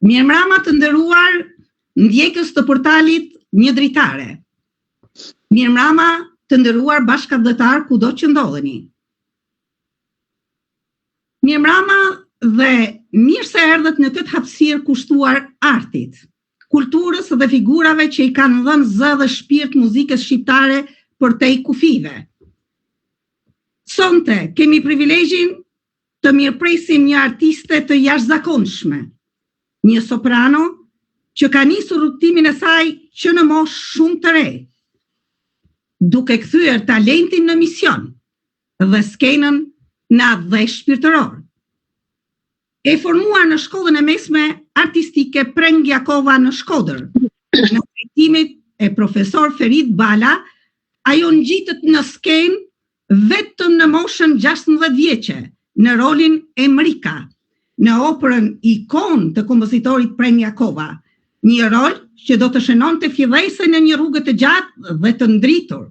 Mirëmbrëma të nderuar ndjekës të portalit Një Dritare. Mirëmbrëma të nderuar bashkëdhëtar kudo që ndodheni. Mirëmbrëma dhe mirë se erdhët në këtë hapësirë kushtuar artit, kulturës dhe figurave që i kanë dhënë zë dhe shpirt muzikës shqiptare për te i kufive. Sonte kemi privilegjin të mirëpresim një artiste të jashtëzakonshme, një soprano që ka nisur rrugtimin e saj që në moshë shumë të re, duke kthyer talentin në mision dhe skenën në adhesh shpirtëror. E formuar në shkollën e mesme artistike Prengjakova në Shkodër, në drejtimin e profesor Ferit Bala, ajo ngjitët në skenë vetëm në moshën 16 vjeçe, në rolin e Mrika, në operën Ikon të kompozitorit Prengjakova, një rol që do të shënonte fillesën në një rrugë të gjatë dhe të ndritur.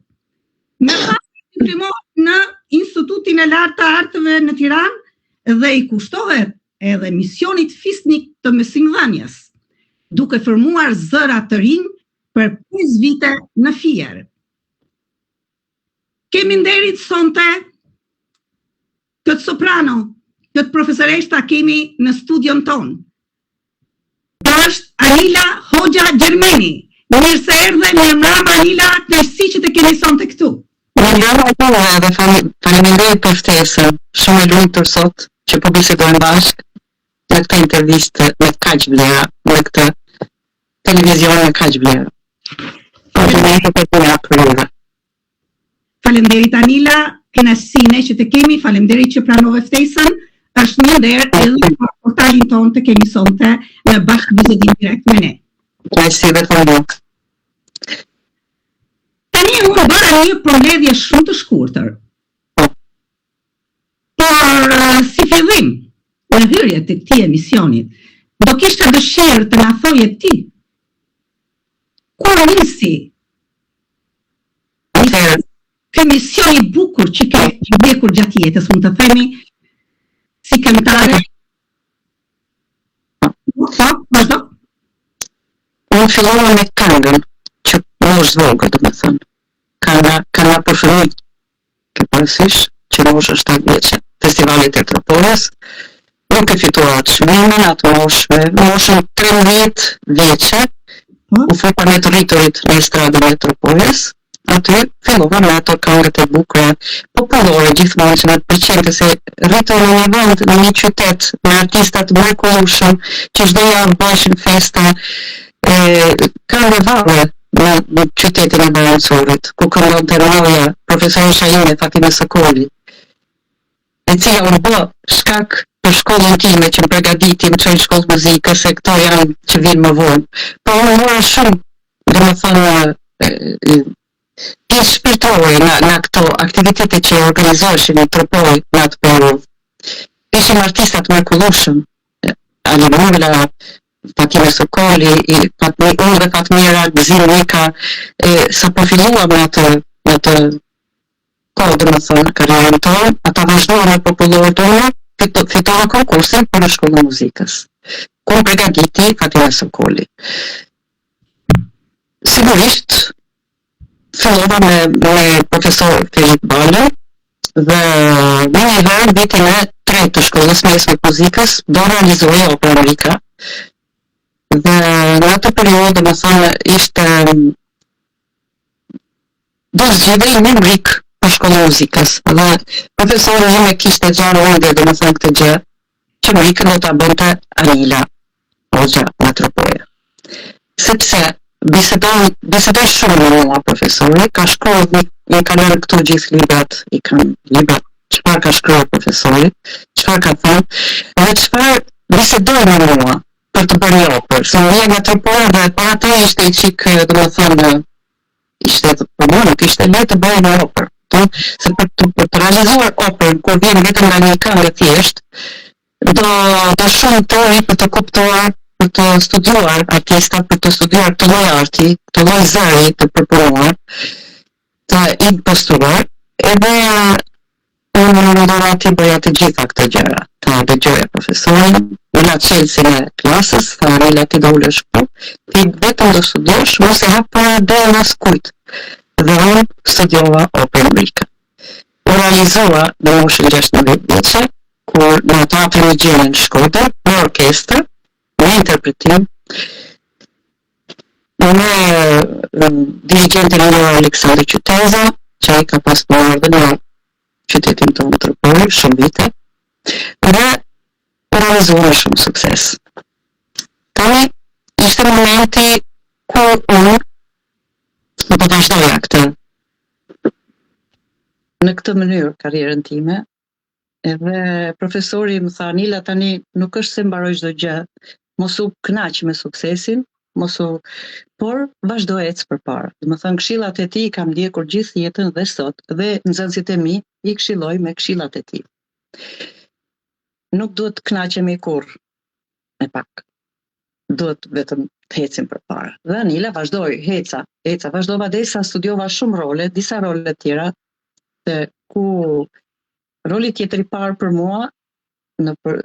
Më pas diplomohet në Institutin e Lartë të Artëve në Tiranë dhe i kushtohet edhe misionit fisnik të mësimdhënies, duke formuar zëra të rinj për 5 vite në Fier. Kemi nderit sonte këtë soprano, këtë profesoreshta kemi në studion tonë. Është Anila Hoxha Gjermeni. Mirë se erdhe, mirëmbrëma Anila, kënaqësi që të kemi sonte këtu. Mirëmbrëma dhe faleminderit për ftesën. Shumë e lumtur sot që po bisedojmë bashkë në këtë intervistë me kaq vlera, në këtë televizion me kaq vlera. Faleminderit Anila, kënaqësinë që të kemi, faleminderit që pranove ftesën. Është një nder edhe për portalin tonë të kemi sonte në bashkëbisedim direkt me ne. Kënaqësi dhe faleminderit. Tani unë bëra një përledhje shumë të shkurtër. Por si fillim në hyrje të këtij emisionit, do kishte dëshirë të na thoje ti kur nisi ky mision i bukur që ke ndjekur gjatë jetës, mund të themi, si këngëtare. Vazhdo. Unë fillova me këngën, që moshë vogël, domethënë. Kënga për fëmijë, ke parasysh, që moshë 7 vjeçe, festivalit e Tropojës. Nuk e fitua atë çmimin, atë moshën 13 vjeçe, u fupa me të rriturit në estradën e Tropojës. Aty fillova me ato këngët e bukura, popullore gjithmonë që na pëlqente se rritur në një vend, në një qytet me artistat mrekullueshëm që çdo javë bëshin festa, këngë valle në qytetin e Barancurit, ku këndonte Roja, profesoresha ime Fatime Sokoli, e cila u bë shkak për shkollën time që më përgatiti më çoj në shkollë muzikës, se këto janë që vinë më vonë. Po unë mora shumë, domethënë, ti shpirtore në këto aktivitete që organizoheshin në Tropoj në atë periudhë. Ishim artistat mrekullueshëm, Ali Mungla, Fatime Sokoli, unë dhe Fatmira, Gzim Mika, sa përfiluam në atë kohë, domethënë, karrierën tonë, ata vazhduan me popullore tonë, fitova konkursin për në shkollën e muzikës. Ku më përgatiti Fatime Sokoli. Sigurisht, fillova me profesor Ferit Bala dhe në një herë vitin e 3 të shkollës mesme të muzikës do realizoi opera Mrika. Dhe në atë periudhë, domethënë, ishte do zgjidhej një Mrik për shkollën e muzikës. Dhe profesori ime kishte gjanë ende, domethënë, këtë gjë, që Mrikën do ta bënte Anila Hoxha nga Tropoja. Sepse bisedoj shumë me mua profesori, ka shkruar një kanë këtu gjithë librat, i kanë librat, çfarë ka shkruar profesori, çfarë ka thënë, dhe çfarë bisedoj me mua për të bërë një operë. Se unë nga Tropoja dhe para ato ishte i çik, domethënë, ishte për mua nuk ishte lehtë të bëjë një operë. Se për të realizuar operën, kur vjen vetëm nga një këngë thjesht, do shumë të ri për të kuptuar, për të studiuar artista, për të studiuar të lloj arti, të lloj zëri të përpunuar, të impostuar, edhe Unë mendova ti bëja të gjitha këto gjëra. Ta dëgjoja profesorin, në çelësin e klasës, tha Anila ti do ulesh këtu, ti vetëm do studiosh, mos e hap para derën as kujt. Dhe unë studiova operën grike. U realizova në moshën 16 vjeçe, kur në teatrin e Gjenën në Shkodër, në orkestër, në interpretim, me dirigentin e Aleksandri Qyteza, që ai ka pasur ardhur në qytetin tonë Tripoli, shumë vite, dhe realizuar shumë sukses. Tani, ishte momenti kur unë do të vazhdoja në këtë mënyrë karrierën time, edhe profesori më tha, Anila, tani nuk është se mbaroj çdo gjë, mos u kënaq me suksesin, por vazhdo ec përpara. Do të thënë këshillat e tij kam ndjekur gjithë jetën dhe sot, dhe nxënësit e mi i këshilloj me këshillat e tij. Nuk duhet të kënaqemi kurrë me pak. Duhet vetëm të ecim përpara. Dhe Anila vazhdoi, vazhdova derisa studiova shumë role, disa role të tjera, ku roli tjetër i parë për mua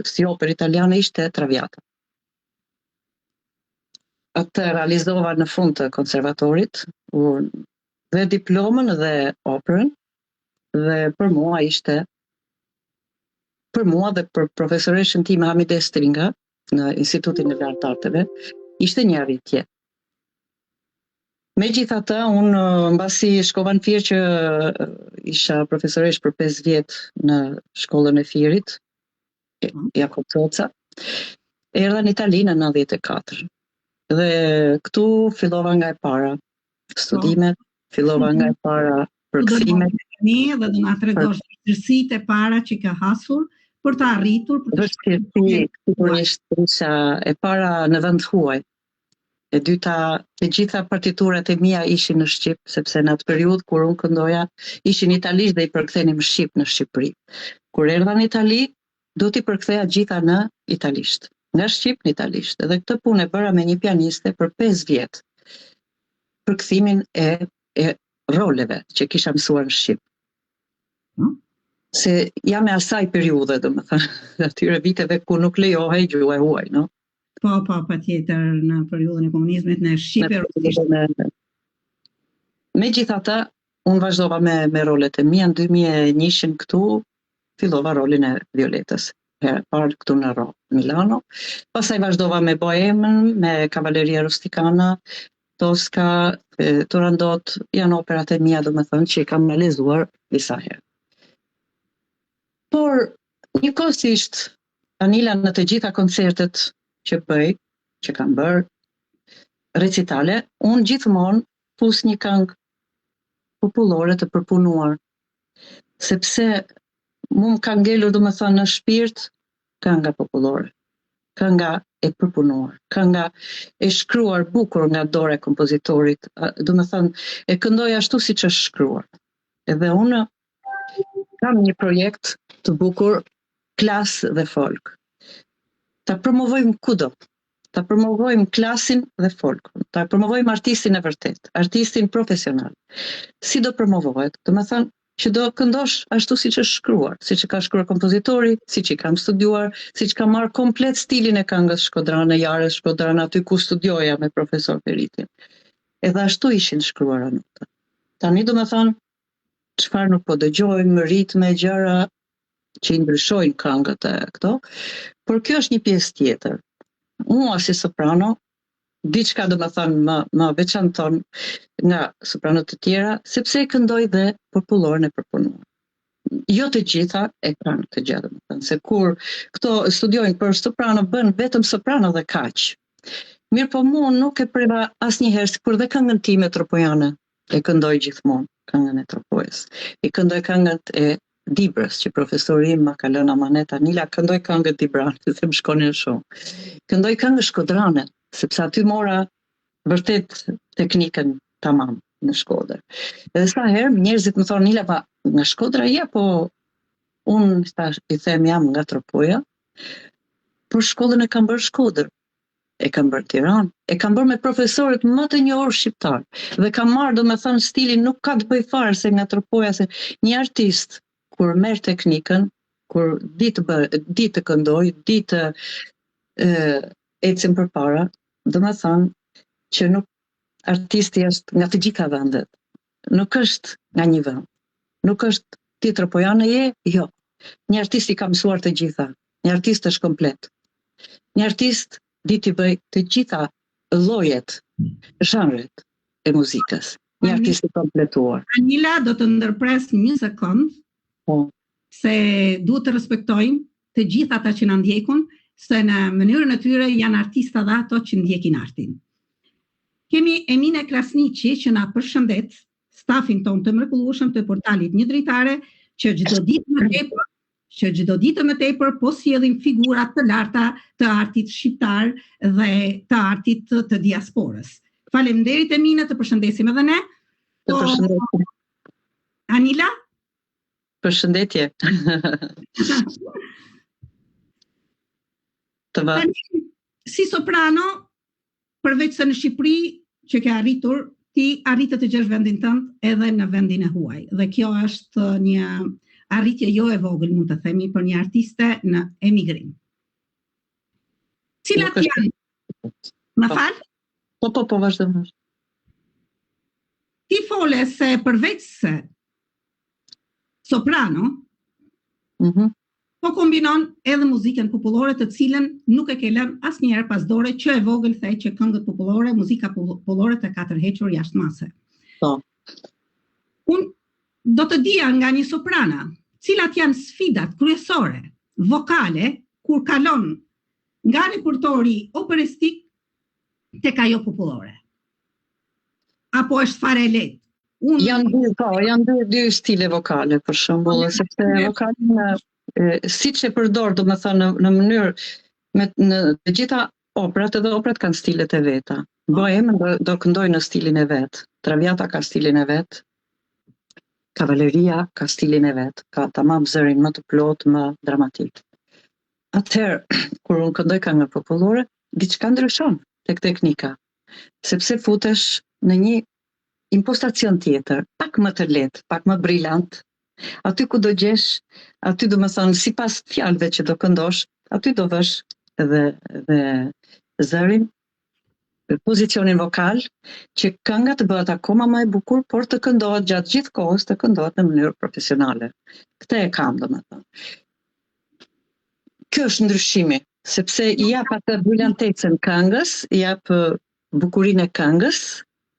si operë italiane ishte Traviata. Atë realizova në fund të konservatorit, dhe diplomën dhe operën, dhe për mua dhe për profesoreshën time Hamide Stringa, në Institutin e Lartë Arteve, ishte një arritje. Megjithatë, unë mbasi shkova në Fier që isha profesoresh për 5 vjet në shkollën e Fierit, Jakob Coca, erdha në Itali në 94. Dhe këtu fillova nga e para studimet, fillova nga e para përkthimet. Dhe do na tregosh vështirësitë e para që ka hasur për të arritur. Sigurisht isha e para në vend huaj. E dyta, të gjitha partiturat e mia ishin në shqip, sepse në atë periudhë kur unë këndoja, ishin italisht dhe i përkthenim shqip në Shqipëri. Kur erdha në Itali, do t'i përktheja gjitha në italisht. Nga shqip në italisht. Edhe këtë punë e bëra me një pianiste për 5 vjet. Përkthimin e roleve që kisha mësuar në shqip. Se jam e asaj periudhe, domethënë, atyre viteve ku nuk lejohej gjuha e huaj, no? Po, patjetër, në periudhën e komunizmit në shqip e rusisht. Megjithatë, unë vazhdova me rolet e mia. Në 2001 këtu fillova rolin e Violetës. Herë parë këtu në Milano. Pastaj vazhdova me Bohemën, me Cavalleria Rusticana, Tosca, Turandot, janë operat e mia, domethënë, që i kam realizuar disa herë. Por, njëkohësisht, Anila në të gjitha koncertet që bëj, që kam bërë, recitale, unë gjithmonë pus një këngë popullore të përpunuar, sepse mu më ka ngelur, domethënë, në shpirt, kënga popullore, kënga e përpunuar, kënga e shkruar bukur nga dora e kompozitorit, domethënë, e këndoj ashtu siç është shkruar. Edhe unë kam një projekt të bukur, klas dhe folk. Ta promovojmë kudo, ta promovojmë klasin dhe folkun, ta promovojmë artistin e vërtet, artistin profesional. Si do promovohet? Domethënë, që do këndosh ashtu siç është shkruar, siç e ka shkruar kompozitori, siç i kam studiuar, siç ka marrë komplet stilin e këngës shkodrane, Jares Shkodrane, aty ku studioja me profesor Peritin. Edhe ashtu ishin shkruara notat. Tani domethënë, çfarë nuk po dëgjojmë, ritme, gjëra që i ndryshojnë këngët e këto, por kjo është një pjesë tjetër. Mua si soprano, diçka domethënë më veçanton nga sopranët të tjera, sepse e këndoj dhe popullorën e përpunuar. Jo të gjitha e kanë të gjë, domethënë, se kur këto studiojnë për soprano, bën vetëm soprano dhe kaq. Mirë po mua nuk e preva asnjëherë, kur dhe këngën time tropojane e këndoj gjithmonë, këngën e Tropojës. E këndoj këngët e Dibrës, që profesori im ma ka lënë amanet, Anila, këndoj këngët Dibrane, se më shkonin shumë. Këndoj këngë shkodrane, sepse aty mora vërtet teknikën tamam në Shkodër. Edhe sa herë njerëzit më thonë, Nila, pa nga Shkodra ja, po unë i them jam nga Tropoja, por shkollën e kam bërë Shkodër, e kam bërë Tiranë, e kam bërë me profesorët më të njohur shqiptar, dhe kam marrë, domethënë, stilin nuk ka të bëj fare se nga Tropoja, se një artist kur merr teknikën, kur di të këndoj, di të ecim përpara, domethënë që nuk artisti është nga të gjitha vendet. Nuk është nga një vend. Nuk është tjetër, po janë je, jo. Një artist i ka mësuar të gjitha. Një artist është komplet. Një artist di t'i bëj të gjitha llojet, zhanret e muzikës. Një artist i kompletuar. Anila, do të ndërpres një sekond, se duhet të respektojmë të gjithë ata që na ndjekun, se në mënyrën e tyre janë artista dhe ato që ndjekin artin. Kemi Emine Krasniqi që na përshëndet, stafin ton të mrekullueshëm të portalit Një Dritare, që çdo ditë më tepër po sjellim figura të larta të artit shqiptar dhe të artit të diasporës. Faleminderit Emine, të përshëndesim edhe ne. Të përshëndesim. Anila? Përshëndetje. Si soprano, përveç se në Shqipëri që ke arritur, ti arritë të gjesh vendin tënd edhe në vendin e huaj. Dhe kjo është një arritje jo e vogël, mund të themi, për një artiste në emigrim. Cilat janë? Më fal? Po, vazhdo. Ti fole se përveç se soprano, po kombinon edhe muzikën popullore, të cilën nuk e ke lënë asnjëherë pas dore, që e vogël thej që këngët popullore, muzika popullore të ka tërhequr jashtë mase. Po. Unë do të dija nga një soprana, cilat janë sfidat kryesore, vokale, kur kalon nga repertori operistik tek ajo popullore. Apo është fare e lehtë? Janë dy stile vokale, për shembull, sepse vokalin siç e përdor, domethënë në mënyrë në të gjitha oprat, edhe oprat kanë stilet e veta. Bohem do këndoj në stilin e vet. Traviata ka stilin e vet. Kavaleria ka stilin e vet. Ka tamam zërin më të plot, më dramatik. Atëherë, kur unë këndoj këngë popullore, diçka ndryshon tek teknika, sepse futesh në një impostacion tjetër, pak më të lehtë, pak më brillant. Aty ku do gjesh, aty do më thonë, si pas fjalëve që do këndosh, aty do vësh edhe zërin, pozicionin vokal, që kënga të bëhet akoma më e bukur, por të këndohet gjatë gjithë kohës, të këndohet në mënyrë profesionale. Këtë e kam, do më thonë. Kjo është ndryshimi, sepse i jap atë brillantecën këngës, i jap bukurinë e këngës,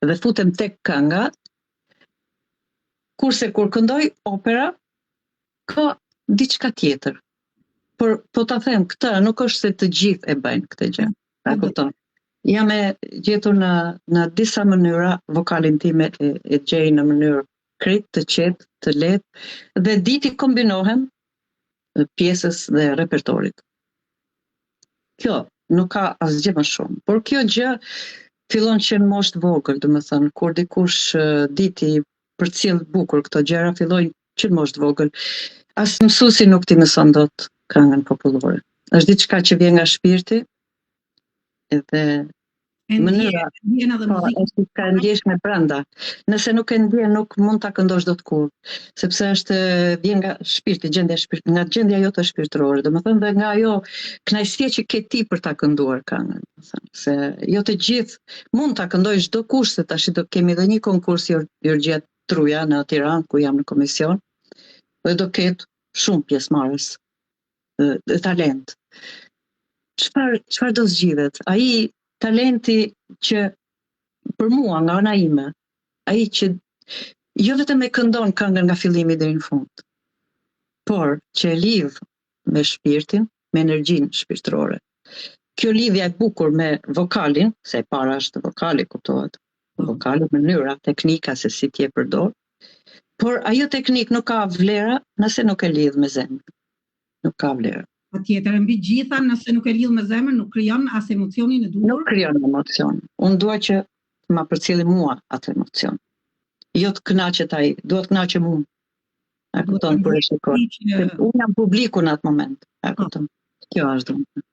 dhe futem tek kënga, kurse kur këndoj opera, ka diçka tjetër. Por po ta them, këtë nuk është se të gjithë e bëjnë këtë gjë. Ta kupton. Jam e gjetur në disa mënyra vokalin tim e gjej në mënyrë krejt, të qetë, të lehtë, dhe di t'i kombinohem pjesës dhe repertorit. Kjo nuk ka asgjë më shumë, por kjo gjë fillon që në moshë vogël, domethënë, kur dikush di ti përcjell bukur këto gjëra, fillojnë që në moshë vogël. As mësuesi nuk ti mëson dot këngën popullore. Është diçka që vjen nga shpirti, edhe mënyra është ka ndjesh me brenda. Nëse nuk e ndjen, nuk mund ta këndosh dot kurrë, sepse është vjen nga shpirti, nga gjendja jote shpirtërore, domethënë dhe nga ajo kënaqësia që ke ti për ta kënduar këngën, se jo të gjithë mund ta këndojë çdo kush, se tash do kemi edhe një konkurs Jurgjia Truja në Tiranë, ku jam në komision, dhe do ketë shumë pjesëmarrës talent. Çfarë do zgjidhet? Ai talenti që për mua nga ana ime, ai që jo vetëm e këndon këngën nga fillimi deri në fund, por që e lidh me shpirtin, me energjinë shpirtërore. Kjo lidhja e bukur me vokalin, se e para është vokali, kuptohet. Vokali, mënyra, teknika se si ti e përdor, por ajo teknik nuk ka vlera nëse nuk e lidh me zemrën. Nuk ka vlerë. Patjetër, mbi gjitha, nëse nuk e lidh me zemrën, nuk krijon as emocionin e duhur. Nuk krijon emocion. Unë dua që ma përcjelli mua atë emocion. Jo të kënaqet ai, duhet të kënaqet mua. A kupton kur e shikoj? Unë jam publiku në atë moment. A kupton? Kjo është domun.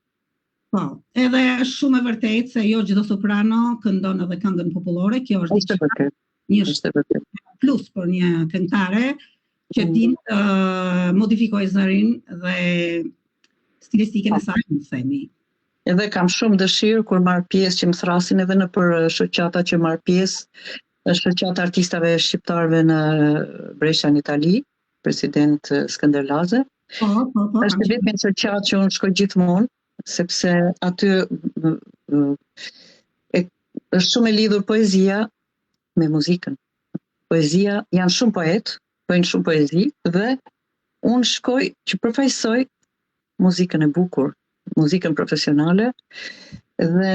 Po, edhe është shumë e vërtetë se jo çdo soprano këndon edhe këngën popullore, kjo është vërtet. Një plus për një këngëtare që din të modifikoj zërin dhe stilistikën e saj, më themi. Edhe kam shumë dëshirë kur marr pjesë që më thrasin edhe në për shoqata që marr pjesë, shoqata artistave shqiptarëve në Brescia në Itali, president Skënder Laze. Po. Është vetëm një shoqat që unë shkoj gjithmonë, sepse aty është shumë e lidhur poezia me muzikën. Poezia, janë shumë poetë, bëjnë shumë poezi dhe unë shkoj që përfaqësoj muzikën e bukur, muzikën profesionale dhe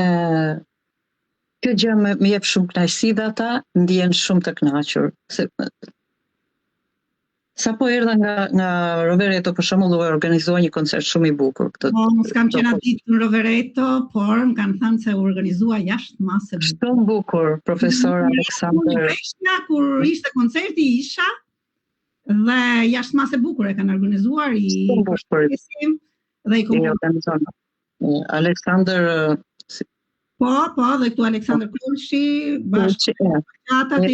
kjo gjë më jep shumë kënaqësi dhe ata ndihen shumë të kënaqur. Sapo erdha nga Rovereto për shembull, u organizua një koncert shumë i bukur këtë. Mos kam qenë aty në Rovereto, por më kanë thënë se u organizua jashtë masë. Shumë bukur, profesor Aleksandër. Kur ishte koncerti isha dhe jashtë masë bukur e kanë organizuar i përshëndesim dhe i organizuar. Aleksandër Po, dhe këtu Aleksandër Kulshi, bashkë ata të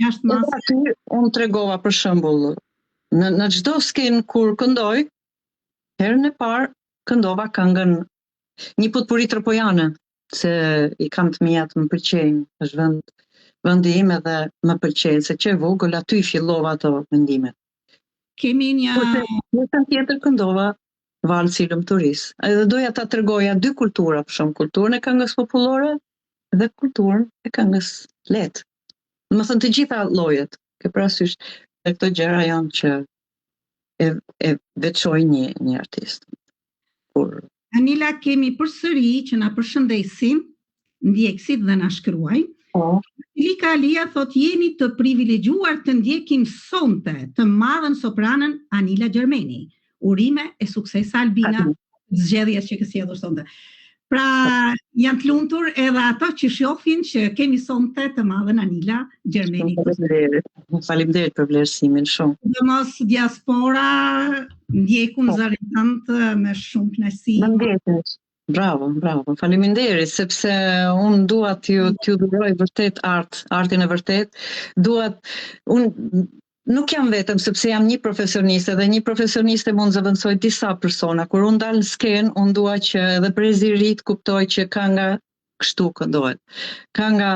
jashtë masë. Aty unë tregova për shembull, në çdo skenë kur këndoj, herën e parë këndova këngën një potpuri tropojane, se i kam të mijat më pëlqejnë, është vendi im edhe më pëlqejnë, se që e vogël aty fillova ato mendimet. Kemi një tjetër këndova Valsi i Lumturisë. Edhe doja ta tregoja dy kultura, për shembull kulturën e këngës popullore dhe kulturën e këngës lehtë. Domethënë të gjitha llojet, ke parasysh, dhe këto gjëra janë që e veçojnë një artist. Anila, kemi përsëri që na përshëndesin ndjekësit dhe na shkruajnë. Lika Alia thot jeni të privilegjuar të ndjekim sonte të madhen sopranën Anila Gjermeni. Urime e sukses Albina, zgjedhjes që kësi edhe sonte. Pra janë të lumtur edhe ato që shohin që kemi sonte të madhen Anila Gjermeni. Faleminderit për vlerësimin shumë. Dhe mos diaspora ndjekun zërin tënd me shumë kënaqësi. Bravo. Faleminderit, sepse unë dua t'ju dhuroj vërtet artin e vërtet. Unë nuk jam vetëm, sepse jam një profesioniste dhe një profesioniste mund zëvendësoj disa persona. Kur unë dal në skenë, unë dua që edhe prezi i ri të kuptoj që kënga kështu këndohet. Kënga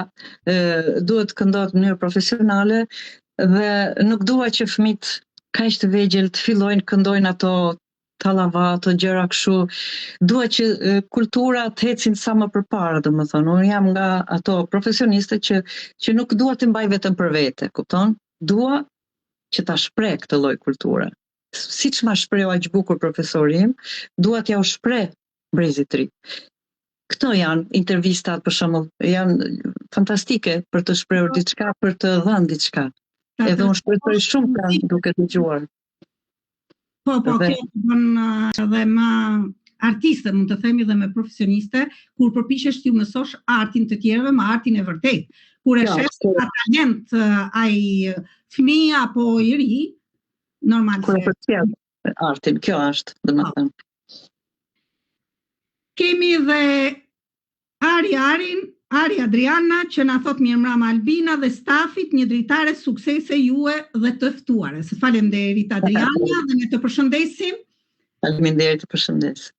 duhet këndohet në mënyrë profesionale dhe nuk dua që fëmijët kaq të vegjël të fillojnë këndojnë ato tallava, ato gjëra kështu. Dua që kultura të ecin sa më përpara, domethënë. Unë jam nga ato profesioniste që nuk dua të mbaj vetëm për vete, kupton? Dua që ta shpreh këtë lloj kulture. Siç ma shprehu aq bukur profesori im, dua t'ja u shpreh brezit të ri. Këto janë intervistat, për shembull, janë fantastike për të shprehur diçka, për të dhënë diçka. Edhe unë shpresoj shumë kanë duke dëgjuar. Po, kjo bën edhe më artiste, mund të themi, dhe me profesioniste, kur përpiqesh t'ju mësosh artin të tjerëve, me artin e vërtet. Kur e shef ka talent ai fëmijë apo i ri, normal kur e përcjell artin, kjo është, domethënë. Kemi dhe Ari Adriana, që na thot mirëmbrëma Albina dhe stafit, një dritare suksese juve dhe të ftuares. Faleminderit Adriana dhe ne të përshëndesim. Faleminderit, të përshëndesim.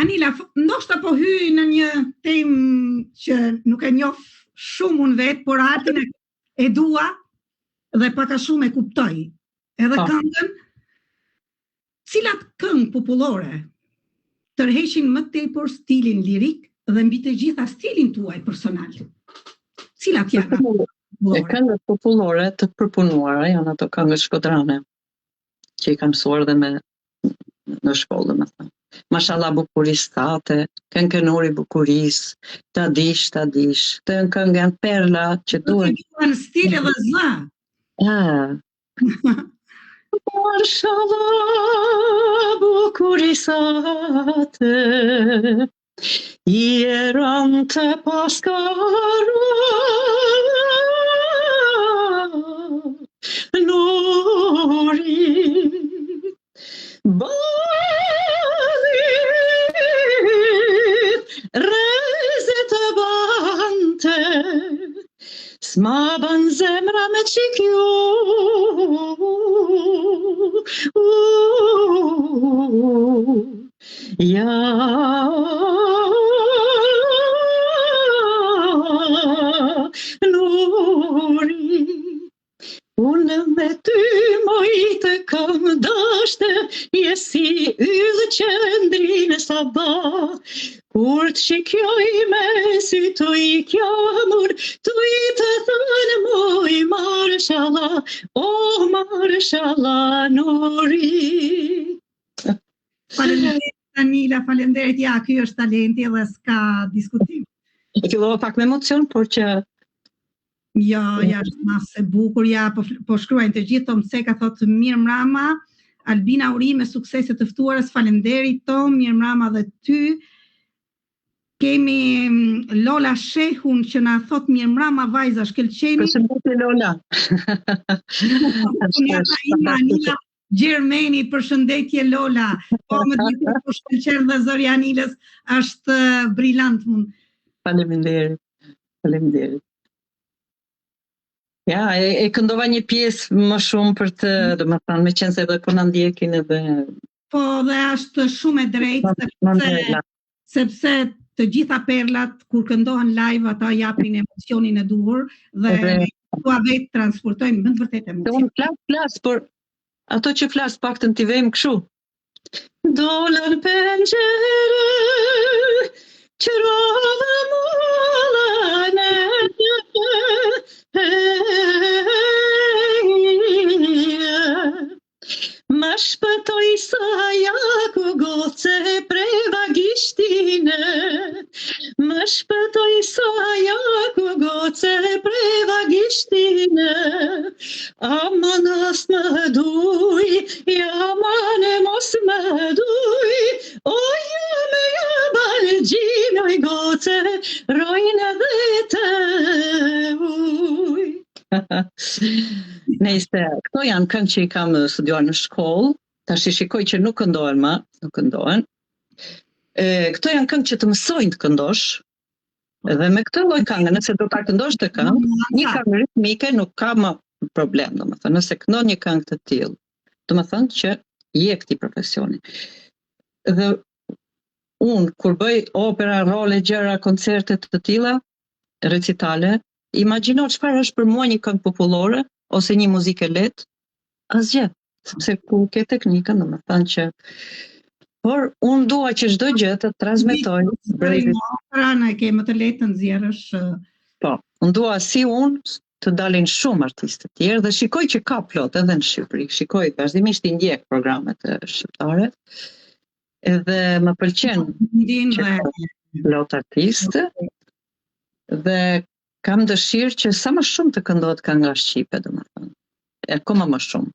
Anila, ndoshta po hyj në një temë që nuk e njoh shumë unë vetë, por artin e dua dhe pak a shumë e kuptoj. Edhe këngën, cilat këngë popullore tërheqin më tepër stilin lirik dhe mbi të gjitha stilin tuaj personal? Cilat janë? Këngët popullore të përpunuara janë ato këngët shkodrane që i kam mësuar dhe në shkollë, domethënë. Mashallah bukuris tate, këngënori bukuris, ta dish, të në këngë janë perla që duhen. Të në stil edhe zë. Mashallah bukuris tate, i eran të paskara, norin, Rezet bante, s'ma ban zemra me qikju, ja, nuri, unë me ty mojtë kam dashte, je si yllë qëndrinë sabah, kur të shikjoj me sy të i kjamur, të i të thënë moj marshallah, o marshallah nuri. Faleminderit Anila, faleminderit, ja, ky është talenti dhe s'ka diskutim. E fillova pak me emocion, por që Ja, është masë e bukur, ja, po shkruajnë të gjithë Tom Seka, thotë Mirë Mrama, Albina Uri me suksese të ftuarës, faleminderit Tom, Mirë Mrama dhe ty. Kemi Lola Shehun që na thot Mirë Mrama vajza shkëlqeni. Përshëndetje Lola. Anila Gjermeni, përshëndetje Lola. Po më duket po shkëlqen dhe zëri Anilës është brillant mund. Faleminderit. Faleminderit. Ja, e këndova një pjesë më shumë për të, domethënë, me qenë se edhe po na ndjekin edhe. Po, dhe është shumë e drejtë sepse të gjitha perlat kur këndohen live ata japin emocionin e duhur dhe tua vetë transportojnë më të vërtetë emocion. Unë flas, por ato që flas paktën t'i vejmë kështu. Dolar pengjere, qërova mullane, ma shpëtoj sa jako goce preva gishtine, ma shpëtoj sa jako goce preva gishtine, aman as më duj, aman e mos më duj, o jame jabal gjinoj goce, rojnë edhe të uj. Nëjse, këto janë këngë që i kam studiuar në shkollë, tash i shikoj që nuk këndohen më, nuk këndohen. Këto janë këngë që të mësojnë të këndosh, edhe me këtë lloj këngë, nëse do ta këndosh të këngë, një këngë ritmike nuk ka më problem, domethënë, nëse këndon një këngë të tillë, domethënë që je këtij profesioni. Dhe unë kur bëj opera, role, gjëra, koncerte të tilla, recitale, imagjino çfarë është për mua një këngë popullore ose një muzikë lehtë, asgjë, sepse ku ke teknikën, domethënë që por unë dua që çdo gjë të transmetoj opera ke më të lehtë të nxjerrësh. Po, unë dua si unë të dalin shumë artistë të tjerë dhe shikoj që ka plot edhe në Shqipëri, shikoj vazhdimisht i ndjek programet shqiptare. Edhe më pëlqen plot artistë dhe kam dëshirë që sa më shumë të këndohet kënga shqipe, domethënë. Akoma më shumë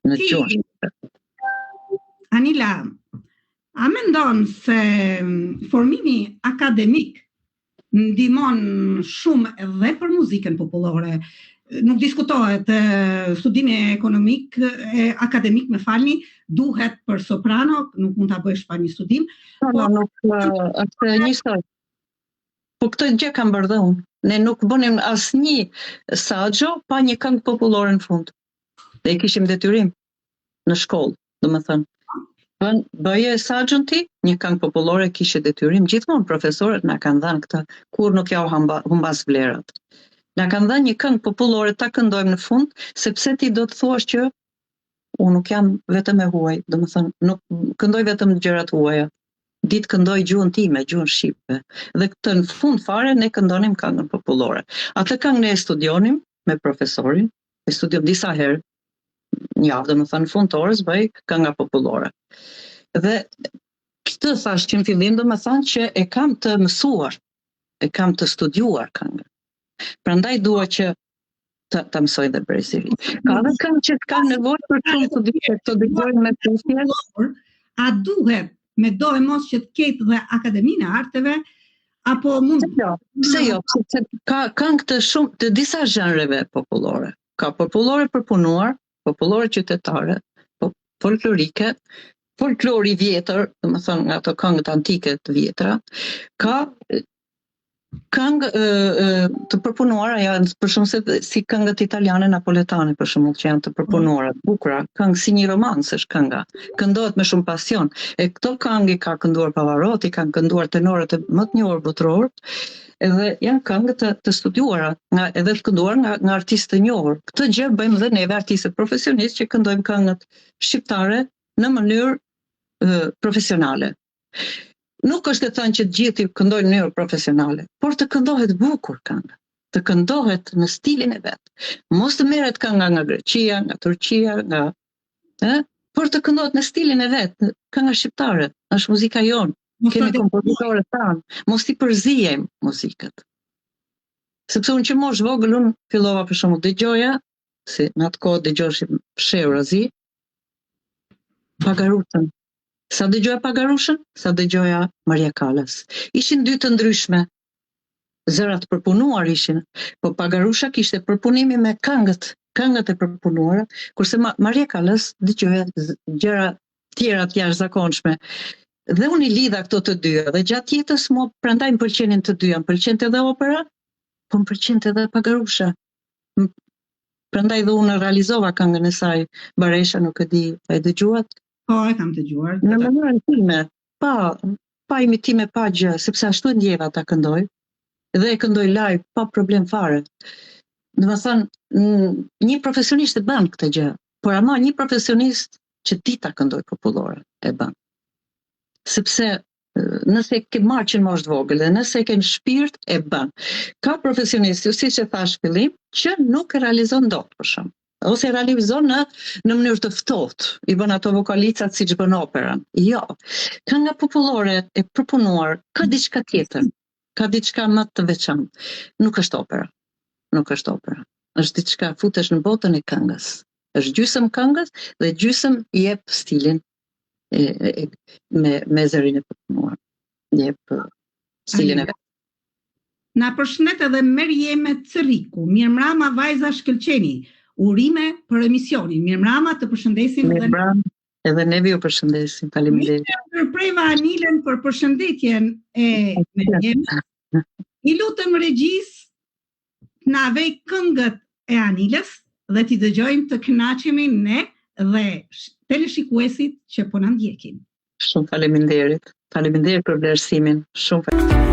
në gjuhën shqipe. Anila, a mendon se formimi akademik ndihmon shumë edhe për muzikën popullore? Nuk diskutohet, studimi ekonomik, akademik, më falni, duhet për soprano, nuk mund ta bësh pa një studim. Nuk është njësoj. Po këtë gjë kam bërë dhe unë. Ne nuk bënim asnjë saxho pa një këngë popullore në fund. Dhe i kishim detyrim në shkollë, domethënë. Bëje saxhon ti, një këngë popullore kishe detyrim. Gjithmonë profesorët na kanë dhënë këtë, kur nuk ja humbas vlerat. Na kanë dhënë një këngë popullore ta këndojmë në fund, sepse ti do të thuash që unë nuk jam vetëm e huaj, domethënë nuk këndoj vetëm gjërat huaja. Ditë këndoj gjuhën time, gjuhën shqipe. Dhe këtë në fund fare ne këndonim këngën popullore. Atë këngë ne e studionim me profesorin, e studiom disa herë, një javë, domethënë në fund të orës bëj kënga popullore. Dhe këtë thash që në fillim domethënë që e kam të mësuar, e kam të studiuar këngën. Prandaj dua që ta mësoj dhe breziri. Ka dhe këngë që kanë nevojë për shumë të dëgjojnë me tutje. A duhet me do e mos që të ketë dhe Akademinë e Arteve, apo mund... Pse jo, sepse ka këngë të disa zhanreve popullore. Ka popullore për punuar, popullore qytetare, folklorike, folklori vjetër, domethënë nga ato këngët antike të vjetra, ka Këngë të përpunuara janë për shembull si këngët italiane napoletane për shembull që janë të përpunuara, bukura, këngë si një romancë është kënga. Këndohet me shumë pasion. E këto këngë ka kënduar Pavarotti, kanë kënduar tenorët më të njohur botëror, edhe janë këngë të studiuara, edhe të kënduar nga artistë të njohur. Këtë gjë bëjmë dhe neve artistët profesionistë që këndojmë këngët shqiptare në mënyrë profesionale. Nuk është të thënë që të gjithë këndojnë në mënyrë profesionale, por të këndohet bukur kënga, të këndohet në stilin e vet. Mos të merret kënga nga Greqia, nga Turqia, por të këndohet në stilin e vet. Kënga shqiptare është muzika jonë, kemi kompozitorët tanë, mos i përzijem muzikët. Sepse unë që mosh vogël unë fillova për shembull dëgjoja, si në atë kohë dëgjoshim Shehrazi, Pagarusën. Sa dëgjoja Pagarushën, sa dëgjoja Maria Callas. Ishin dy të ndryshme. Zërat përpunuar ishin, po Pagarusha kishte përpunimi me këngët e përpunuara, kurse Maria Callas dëgjoja gjëra tjera të jashtëzakonshme. Dhe unë i lidha këto të dyja, dhe gjatë jetës mua prandaj më pëlqenin të dyja, më pëlqente edhe opera, po më pëlqente edhe Pagarusha. Prandaj dhe unë realizova këngën e saj, Baresha, nuk e di, a e dëgjuat? Po, e kam dëgjuar. Në mënyrën time, pa imitime, pa gjë, sepse ashtu e ndjeva ta këndoj, dhe e këndoj live, pa problem fare. Domethënë, një profesionist e bën këtë gjë, por ama një profesionist që di ta këndoj popullore e bën. Sepse nëse ke marrë që moshë vogël dhe nëse ke në shpirt e bën. Ka profesionistë, siç e thash fillim, që nuk e realizon dot për shkak. Ose realizon në mënyrë të ftohtë, i bën ato vokalicat siç bën operën. Jo. Kënga popullore e përpunuar ka diçka tjetër, ka diçka më të veçantë. Nuk është opera. Nuk është opera. Është diçka, futesh në botën e këngës. Është gjysëm këngës dhe gjysëm jep stilin me zërin e përpunuar. Jep stilin e vet. Na përshëndet edhe Merjeme Cëriku. Mirëmbrëma vajza shkëlqeni. Urime për emisionin. Mirëmbrëma, të përshëndesim edhe neve ju përshëndesim. Faleminderit. Ndërpreva Anilën për përshëndetjen e Merjemës. I lutem regjis na vej këngët e Anilës dhe t'i dëgjojmë të kënaqemi ne dhe teleshikuesit që po na ndjekin. Shumë faleminderit. Faleminderit për vlerësimin. Shumë faleminderit.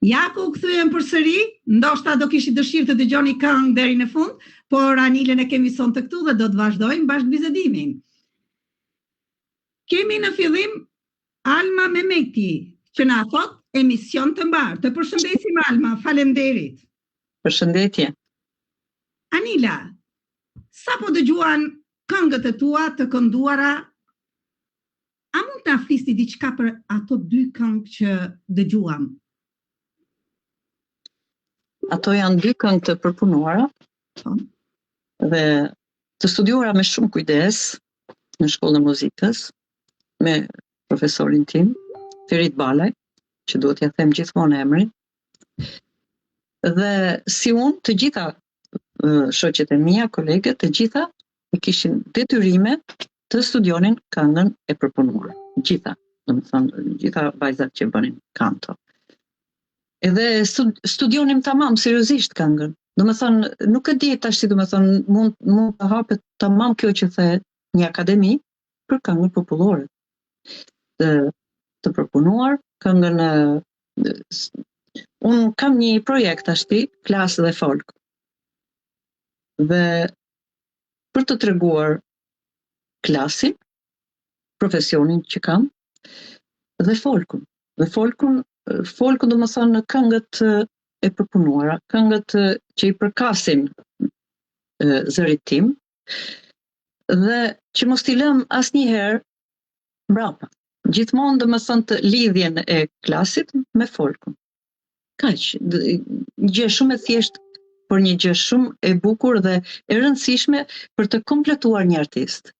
Ja ku kthyen përsëri, ndoshta do kishit dëshirë të dëgjoni këngë deri në fund, por Anilën e kemi sonte këtu dhe do të vazhdojmë bashkë bisedimimin. Kemi në fillim Alma Mehmeti, që na thot emision të mbar. Të përshëndesim Alma, faleminderit. Përshëndetje. Anila, sa po dëgjuan këngët e tua të kënduara, a mund të flisni diçka për ato dy këngë që dëgjuam? Ato janë dy këngë të përpunuara dhe të studiuara me shumë kujdes në shkollën e muzikës me profesorin tim, Ferit Balaj, që duhet ja them gjithmonë emrin. Dhe si unë, të gjitha shoqet e mia, kolegët, të gjitha e kishin detyrime të studionin këngën e përpunuar. Gjitha, domethënë, gjitha vajzat që bënin kanto. Edhe studionim tamam seriozisht këngën. Domethënë, nuk e di tash si domethënë mund të hapet tamam kjo që the një akademi për këngën popullore. Të përpunuar këngën unë kam një projekt ashti, klasë dhe folk. Dhe për të treguar klasin, profesionin që kam, dhe folkun. Dhe folkun do më thënë në këngët e përpunuara, këngët që i përkasin zërit tim, dhe që mos t'i lëm asnjëherë mbrapa. Gjithmonë do më thënë të lidhjen e klasit me folkun. Kaq, një gjë shumë e thjeshtë, por një gjë shumë e bukur dhe e rëndësishme për të kompletuar një artist.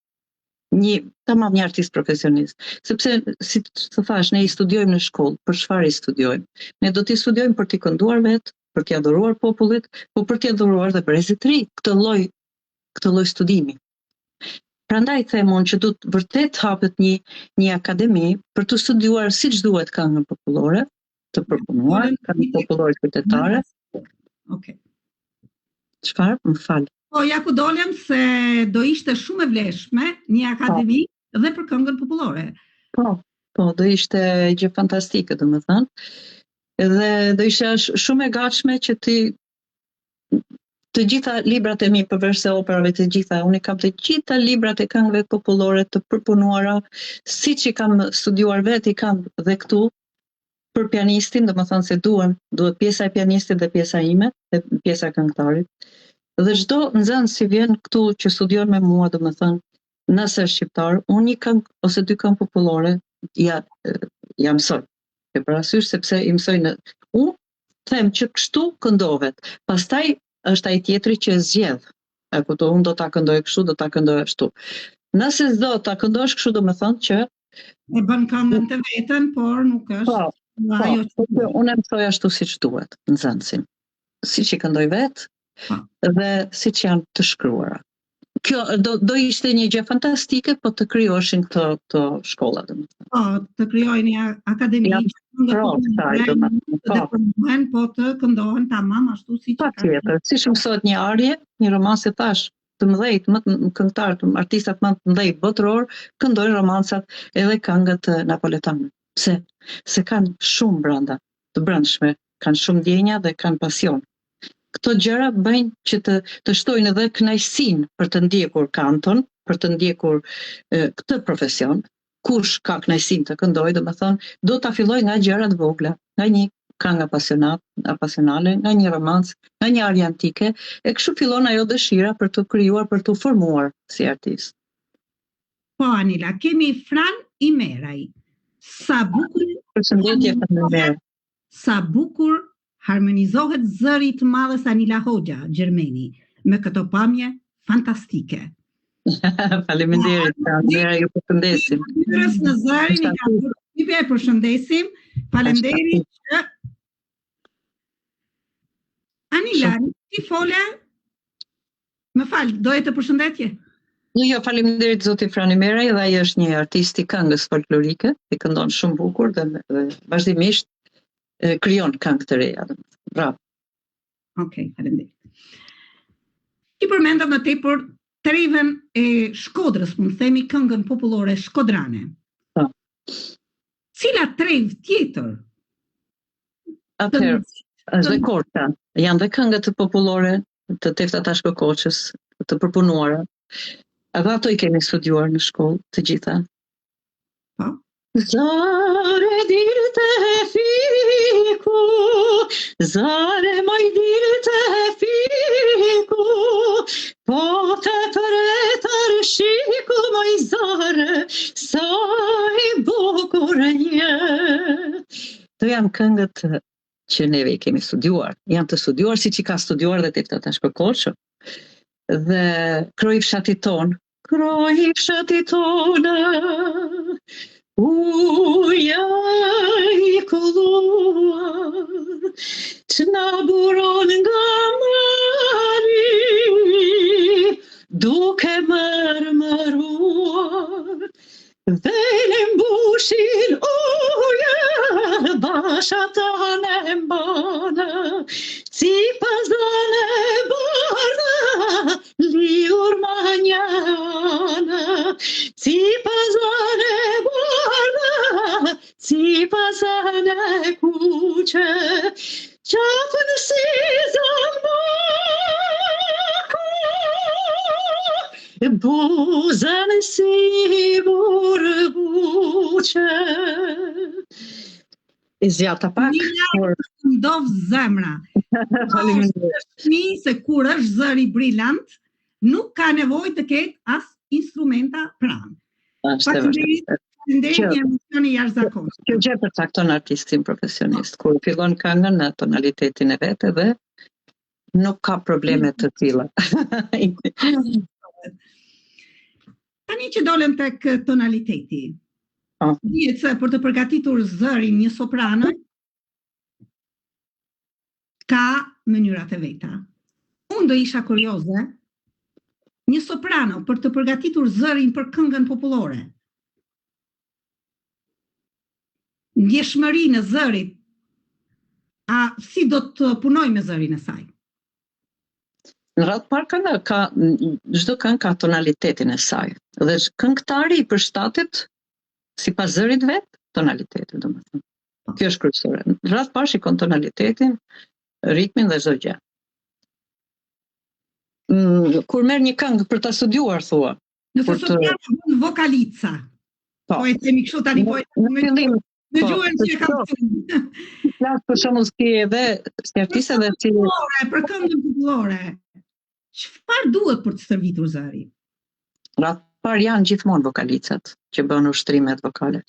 Tamam një artist profesionist. Sepse, si të thash, ne i studiojmë në shkollë, për çfarë i studiojmë? Ne do t'i studiojmë për t'i kënduar vetë, për t'i adhuruar popullit, po për t'i adhuruar dhe brezit të ri, këtë lloj studimi. Prandaj them unë që duhet vërtet hapet një akademi për të studiuar siç duhet këngën popullore, të përpunuar, këngën popullore qytetare. Okej. Çfarë? Më fal. Po, ja ku dolem se do ishte shumë e vlefshme një akademi dhe për këngën popullore. Po, do ishte gjë fantastike, domethënë. Edhe do ishte shumë e gatshme që të gjitha librat e mi përveç se operave të gjitha, unë kam të gjitha librat e këngëve popullore të përpunuara, siç i kam studiuar vetë, i kam dhe këtu për pianistin, domethënë se duhet pjesa e pianistit dhe pjesa ime, dhe pjesa e këngëtarit. Dhe çdo nxënës që vjen këtu që studion me mua, domethënë, nëse është shqiptar, unë një këngë ose dy këngë popullore ja mësoj. E parasysh sepse i mësoj unë them që kështu këndohet. Pastaj është ai tjetri që zgjedh. E kuptoj, unë do ta këndoj kështu, do ta këndoj ashtu. Nëse s'do ta këndosh kështu, do të thonë që e bën këngën të vetën, por nuk është ajo që unë e mësoj ashtu siç duhet, nxënësin. Siç i këndoj vet dhe siç janë të shkruara. Kjo do ishte një gjë fantastike, po të krijoheshin këto shkolla, domethënë. Po, të krijojnë një akademi po të këndohen tamam ashtu siç patjetër, siç mësohet një arje, një romanc e thash, të mëdhej, këngëtarë, artistat më të mëdhej botëror këndojnë romancat edhe këngët napoletane. Pse? Se kanë shumë brenda, të brendshme, kanë shumë ndjenja dhe kanë pasion. Këto gjëra bëjnë që të shtojnë edhe kënaqësinë për të ndjekur kanton, për të ndjekur këtë profesion. Kush ka kënaqësinë të këndojë, domethënë, do ta filloj nga gjërat vogla, nga një këngë apasionale, nga një romanc, nga një arje antike, e kështu fillon ajo dëshira për të krijuar, për të formuar si artist. Po, Anila, kemi Fran Imeraj. Sa bukur, përshëndetje, faleminderit. Sa bukur harmonizohet zëri të madhes Anila Hoxha, Gjermeni, me këto pamje fantastike. Faleminderit, ju përshëndesim. Në zërin e përshëndesim. Faleminderit që Anila, ti fole. Më fal, doje të përshëndetje? Jo, faleminderit zoti Fran Imeraj, dhe ai është një artist i këngës folklorike, i këndon shumë bukur dhe vazhdimisht krijon këngë të reja. Bravo. Okej, faleminderit. Ti përmenda më tepër trevën e Shkodrës, mund themi këngën popullore shkodrane. Po. Cila trevë tjetër? Atëherë, është dhe Korça. Janë dhe këngët popullore të Tefta Tashko Koçës, të përpunuara. Edhe ato i kemi studiuar në shkollë, të gjitha. Po. Zare dirte fiku, zare moj dirte fiku, po të përretar shiku moj zare, sa i bukur një. Të janë këngët që neve i kemi studiuar. Janë të studiuar si që ka studiuar dhe Tefta Tashko Koçë. Dhe kroj fshatit ton, uja i kulluar, që na buron nga mari, duke mërmëruar, dhe në mbushin uja, bashatane mbana, si pazane barna, liur manjana, si pazane barna, si pazane kuqe, qafën si zambaku, buzën si burbuqe. I zjata pak. Ndov zemra. Se kur është zëri brillant, nuk ka nevojë të ketë as instrumenta pranë. Faleminderit, një emocion i jashtëzakonshëm. Kjo gjë përcakton artistin profesionist, kur fillon këngën në tonalitetin e vet dhe nuk ka probleme të tilla. Tani që dolem tek tonaliteti. Dihet se për të përgatitur zërin një soprano ka mënyrat e veta. Unë do isha kurioze, një soprano për të përgatitur zërin për këngën popullore. Ndjeshmërinë e zërit, si do të punoj me zërin e saj? Në radhë parë çdo këngë ka tonalitetin e saj. Dhe këngëtari i përshtatet sipas zërit vet, tonalitetin, domethënë. Kjo është kryesore. Në radhë parë shikon tonalitetin, ritmin dhe çdo gjë. Kur merr një këngë për ta studiuar, thua. Nëse soprano vokalica. Po e themi kështu tani po. Në fillim në gjuhën që ka thënë. Flas për shembull si edhe si artiste dhe si për këngën popullore. Çfarë duhet për të stërvitur zëri? Radhë parë janë gjithmonë vokalicat që bën ushtrimet vokale.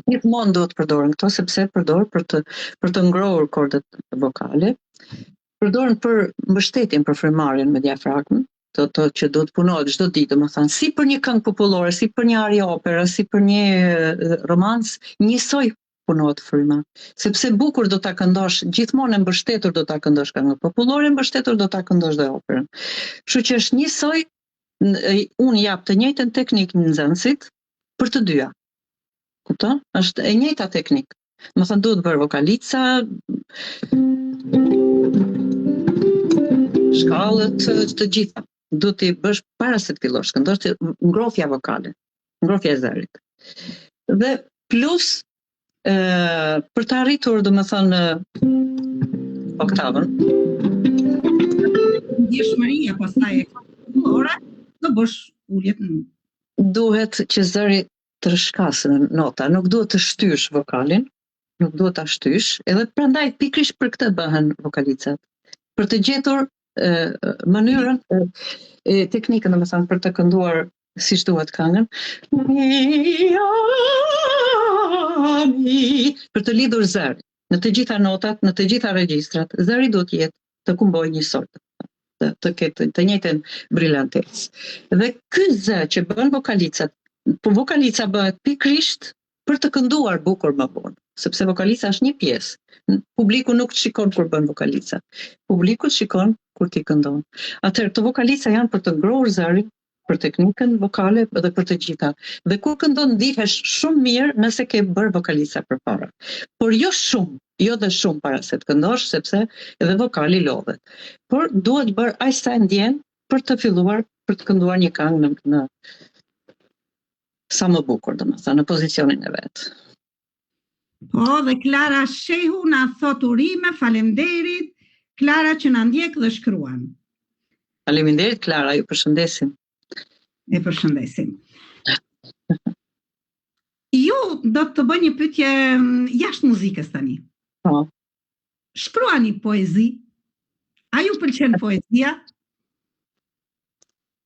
Gjithmonë duhet të përdoren këto sepse përdoren për të ngrohur kordat vokale. Përdoren për mbështetjen për frymarrjen me diafragmën, to që duhet punohet çdo ditë, domethënë, si për një këngë popullore, si për një arie opera, si për një romans, njësoj punohet fryma. Sepse bukur do ta këndosh, gjithmonë e mbështetur do ta këndosh këngën popullore, mbështetur do ta këndosh dhe operën. Kështu që është njësoj, unë jap të njëjtën teknikë nxënësit për të dyja. Kupton? Është e njëjta teknikë. Domethënë duhet bërë vokalica, shkallët të gjitha. Duhet t'i bësh para se të fillosh këndosh, ngrohja vokale, ngrohja e zërit. Dhe plus për të arritur, domethënë, oktavën. Ndjeshmëria pastaj e popullore, do bësh uljet në Duhet që zëri të rishkasë në nota, nuk duhet të shtysh vokalin, nuk duhet ta shtysh, edhe prandaj pikërisht për këtë bëhen vokalicat. Për të gjetur mënyrën, teknikën, domethënë për të kënduar siç duhet këngën. Për të lidhur zërin në të gjitha notat, në të gjitha regjistrat, zëri duhet jetë të kumbojë njësoj, të ketë të njëjtën brillantecë. Dhe ky zë që bën vokalicat, po vokalica bëhet pikërisht për të kënduar bukur më vonë, sepse vokalica është një pjesë. Publiku nuk shikon kur bën vokalica. Publiku shikon kur ti këndon. Atëherë të vokalica janë për të ngrohur zërin, për teknikën vokale dhe për të gjitha. Dhe kur këndon ndihesh shumë mirë nëse ke bërë vokalica përpara. Por jo dhe shumë para se të këndosh, sepse edhe vokali lodhet. Por duhet bërë aq sa ndjen për të filluar për të kënduar një këngë në sa më bukur, domethënë, në pozicionin e vet. Po, dhe Klara Shehu na thot urime, faleminderit, Klara që na ndjek dhe shkruan. Faleminderit Klara, ju përshëndesim. E përshëndesim. Ju do të bëj një pyetje jashtë muzikës tani. Po. Shkruani poezi? A ju pëlqen poezia?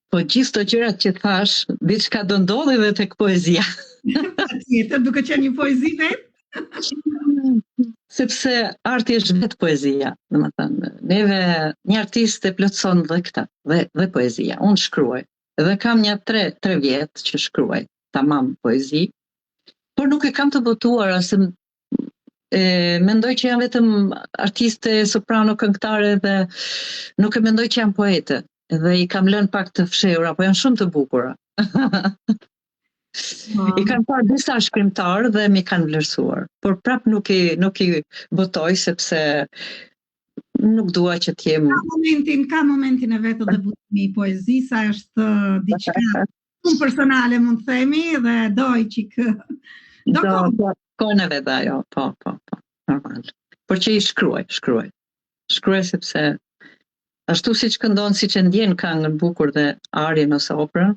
Po gjithë të gjërat që thash, diçka do ndodhi edhe tek poezia. Patjetër, duke qenë një poezi vetë? Sepse arti është vetë poezia, domethënë, neve një artist e plotson dhe këtë, dhe poezia. Unë shkruaj, dhe kam një 3 vjet që shkruaj, tamam poezi, por nuk e kam të botuar, ose mendoj që janë vetëm artiste, soprano, këngëtare dhe nuk e mendoj që janë poete. Dhe i kam lënë pak të fshehura, po janë shumë të bukura. I kanë parë disa shkrimtarë dhe mi kanë vlerësuar, por prap nuk i botoj sepse nuk dua që t'jem. Ka momentin e vetë debutimi i poezisë, është diçka shumë personale, mund të themi, dhe doj çik. Kohën e vet ajo, po, normal. Por që i shkruaj sepse ashtu siç këndon, siç e ndjen këngën bukur dhe arjen ose operën,